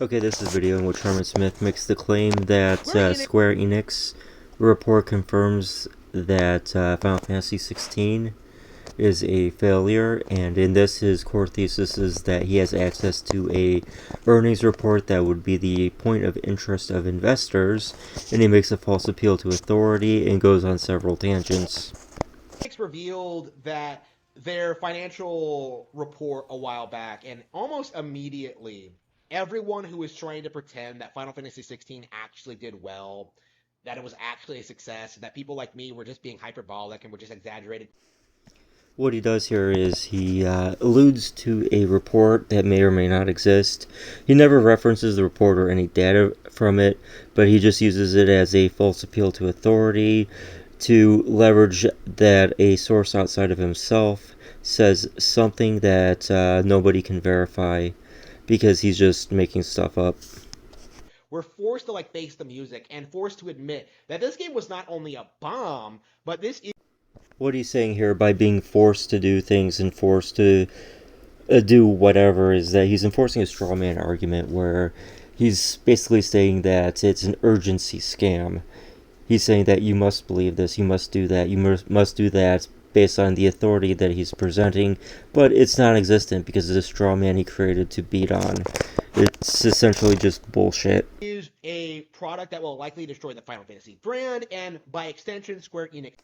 Okay, this is a video in which Harman Smith makes the claim that Square Enix. Square Enix report confirms that Final Fantasy 16 is a failure, and in this his core thesis is that he has access to a earnings report that would be the point of interest of investors, and he makes a false appeal to authority and goes on several tangents. Revealed that their financial report a while back, and almost immediately, everyone who was trying to pretend that Final Fantasy 16 actually did well, that it was actually a success, that people like me were just being hyperbolic and were just exaggerated. What he does here is he alludes to a report that may or may not exist. He never references the report or any data from it, but he just uses it as a false appeal to authority to leverage that a source outside of himself says something that nobody can verify because he's just making stuff up. We're forced to face the music and forced to admit that this game was not only a bomb, but this is What he's saying here by being forced to do things and forced to do whatever is that he's enforcing a straw man argument where he's basically saying that it's an urgency scam. He's saying that you must believe this, you must do that, you must do that based on the authority that he's presenting, but it's non-existent because it's a straw man he created to beat on. It's essentially just bullshit. is a product that will likely destroy the Final Fantasy brand and, by extension, Square Enix.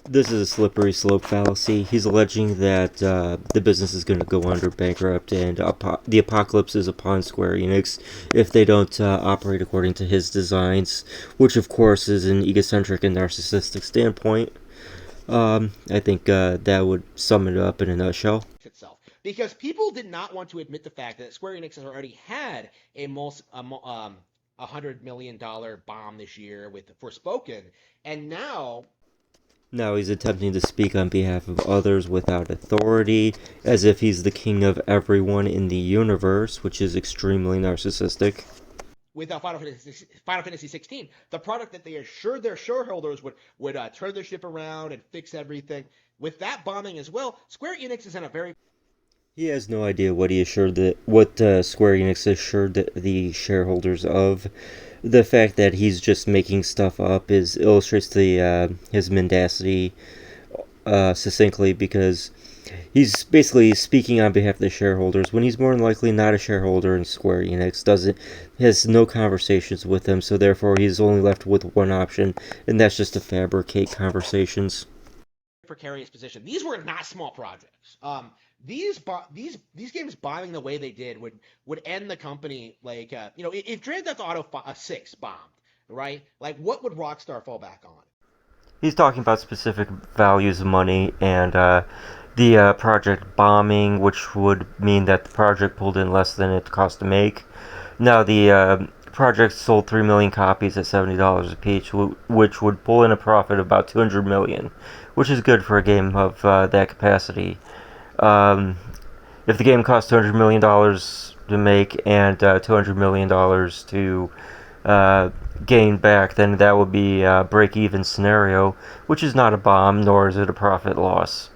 This is a slippery slope fallacy. He's alleging that the business is going to go under bankrupt and the apocalypse is upon Square Enix if they don't operate according to his designs, which of course is an egocentric and narcissistic standpoint. I think that would sum it up in a nutshell. Itself, because people did not want to admit the fact that Square Enix has already had $100 million bomb this year with Forspoken, and Now he's attempting to speak on behalf of others without authority, as if he's the king of everyone in the universe, which is extremely narcissistic. with Final Fantasy 16, the product that they assured their shareholders would turn their ship around and fix everything, with that bombing as well, Square Enix is in a very He has no idea what Square Enix assured the shareholders of. The fact that he's just making stuff up illustrates his mendacity succinctly because he's basically speaking on behalf of the shareholders when he's more than likely not a shareholder in Square Enix. Has no conversations with them, so therefore he's only left with one option, and that's just to fabricate conversations. precarious position. These were not small projects. These games bombing the way they did would end the company if Grand Theft Auto 6 bombed, right? Like, what would Rockstar fall back on? He's talking about specific values of money and the project bombing, which would mean that the project pulled in less than it cost to make. Now, the project sold 3 million copies at $70 a piece, which would pull in a profit of about 200 million, which is good for a game of that capacity. If the game cost $200 million to make and $200 million to gain back, then that would be a break-even scenario, which is not a bomb, nor is it a profit loss.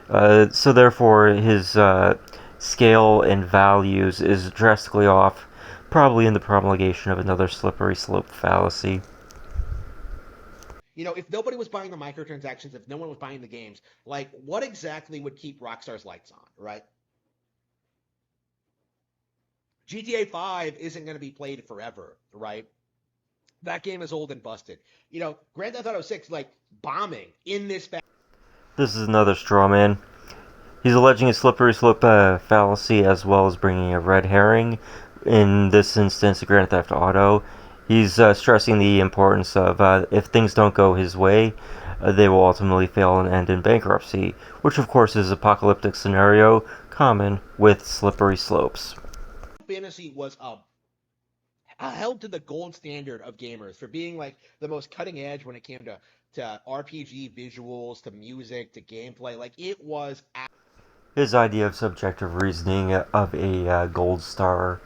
So therefore, his scale and values is drastically off, probably in the promulgation of another slippery slope fallacy. If nobody was buying the microtransactions, if no one was buying the games, like, what exactly would keep Rockstar's lights on, right? GTA 5 isn't going to be played forever, right? That game is old and busted. Grand Theft Auto 6, bombing in this. This is another straw man. He's alleging a slippery slope fallacy as well as bringing a red herring. In this instance, Grand Theft Auto. He's stressing the importance of if things don't go his way, they will ultimately fail and end in bankruptcy, which of course is apocalyptic scenario common with slippery slopes. Fantasy was held to the gold standard of gamers for being the most cutting edge when it came to RPG visuals, to music, to gameplay. Like, it was. His idea of subjective reasoning of a gold star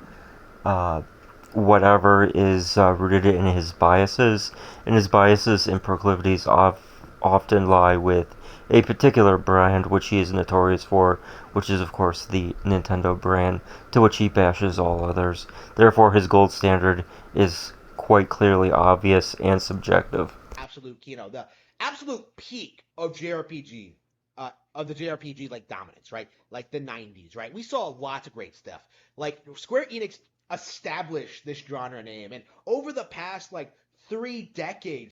whatever is rooted in his biases, and his biases and proclivities often lie with a particular brand, which he is notorious for, which is of course the Nintendo brand, to which he bashes all others. Therefore, his gold standard is quite clearly obvious and subjective. Absolute, the absolute peak of JRPG, of the JRPG like dominance, right? Like the 90s, right? We saw lots of great stuff. Like Square Enix established this genre name, and over the past like 3 decades.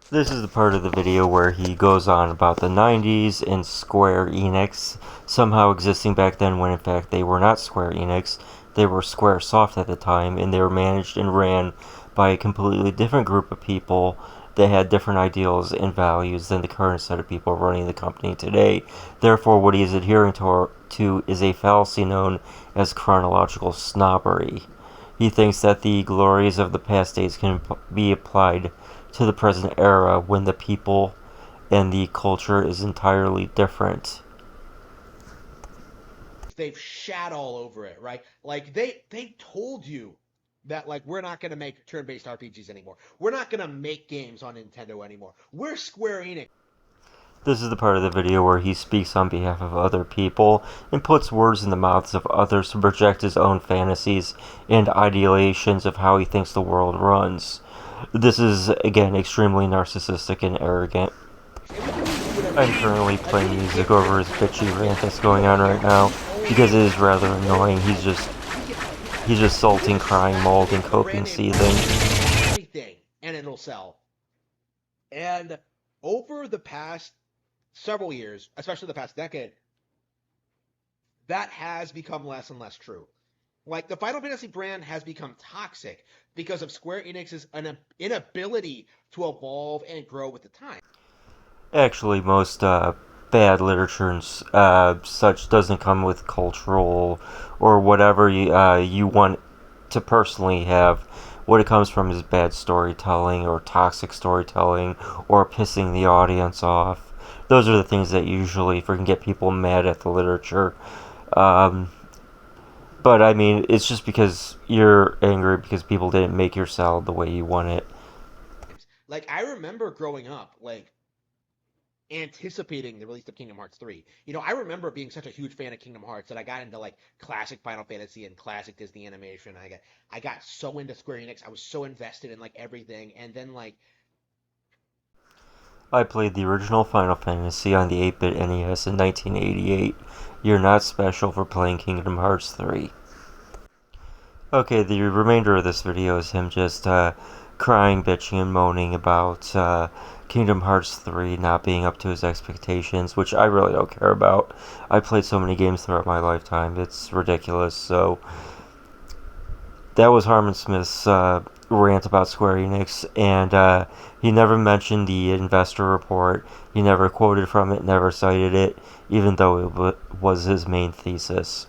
This is the part of the video where he goes on about the 90s and Square Enix somehow existing back then when in fact they were not Square Enix. They were Squaresoft at the time, and they were managed and ran by a completely different group of people that had different ideals and values than the current set of people running the company today. Therefore, what he is adhering to is a fallacy known as chronological snobbery. He thinks that the glories of the past days can be applied to the present era when the people and the culture is entirely different. They've shat all over it, right? Like they told you that like we're not going to make turn-based RPGs anymore. We're not going to make games on Nintendo anymore. We're Square Enix. This is the part of the video where he speaks on behalf of other people and puts words in the mouths of others to project his own fantasies and ideations of how he thinks the world runs. This is, again, extremely narcissistic and arrogant. I'm currently playing music over his bitchy rant that's going on right now because it is rather annoying. He's just salting, crying, molding, coping, seething. Everything, and it'll sell. And over the past several years, especially the past decade, that has become less and less true. Like, the Final Fantasy brand has become toxic because of Square Enix's inability to evolve and grow with the time. Actually, most bad literature and such doesn't come with cultural or whatever you want to personally have. What it comes from is bad storytelling or toxic storytelling or pissing the audience off. Those are the things that usually freaking get people mad at the literature. But I mean, it's just because you're angry because people didn't make your salad the way you want it. Like, I remember growing up, like, anticipating the release of Kingdom Hearts 3. I remember being such a huge fan of Kingdom Hearts that I got into like classic Final Fantasy and classic Disney animation. I got so into Square Enix. I was so invested in like everything, and then like I played the original Final Fantasy on the 8-bit NES in 1988. You're not special for playing Kingdom Hearts 3. Okay, the remainder of this video is him just crying, bitching, and moaning about Kingdom Hearts 3 not being up to his expectations, which I really don't care about. I played so many games throughout my lifetime, it's ridiculous. So that was Harman Smith's rant about Square Enix, and he never mentioned the investor report. He never quoted from it, never cited it, even though it was his main thesis.